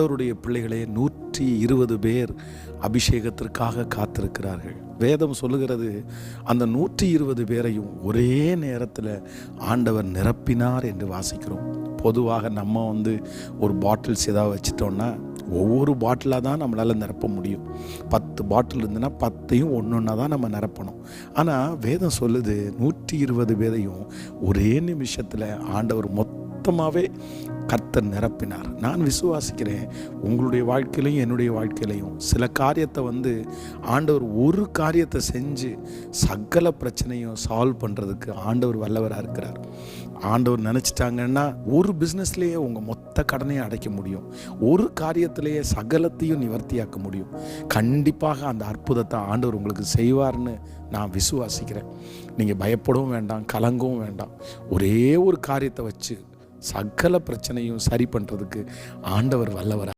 அவருடைய பிள்ளைகளே 120 பேர் அபிஷேகத்திற்காக காத்திருக்கிறார்கள். வேதம் சொல்லுகிறது, அந்த 120 பேரையும் ஒரே நேரத்தில் ஆண்டவர் நிரப்பினார் என்று வாசிக்கிறோம். பொதுவாக நம்ம ஒரு பாட்டில்ஸ் ஏதாவது வச்சிட்டோன்னா ஒவ்வொரு பாட்டிலாக தான் நம்மளால் நிரப்ப முடியும். 10 பாட்டில் இருந்துன்னா 10ஐயும் ஒன்றா தான் நம்ம நிரப்பணும். ஆனால் வேதம் சொல்லுது 120 பேரையும் ஒரே நிமிஷத்தில் ஆண்டவர் மொத்தமாகவே கர்த்தர் நிரப்பினார். நான் விசுவாசிக்கிறேன், உங்களுடைய வாழ்க்கையிலையும் என்னுடைய வாழ்க்கையிலையும் சில காரியத்தை ஆண்டவர் ஒரு காரியத்தை செஞ்சு சகல பிரச்சனையும் சால்வ் பண்ணுறதுக்கு ஆண்டவர் வல்லவராக இருக்கிறார். ஆண்டவர் நினச்சிட்டாங்கன்னா ஒரு பிஸ்னஸ்லேயே உங்கள் மொத்த கடனையும் அடைக்க முடியும். ஒரு காரியத்திலேயே சகலத்தையும் நிவர்த்தியாக்க முடியும். கண்டிப்பாக அந்த அற்புதத்தை ஆண்டவர் உங்களுக்கு செய்வார்னு நான் விசுவாசிக்கிறேன். நீங்கள் பயப்படவும் வேண்டாம், கலங்கவும் வேண்டாம். ஒரே ஒரு காரியத்தை வச்சு சகல பிரச்சனையும் சரி பண்ணுறதுக்கு ஆண்டவர் வல்லவராக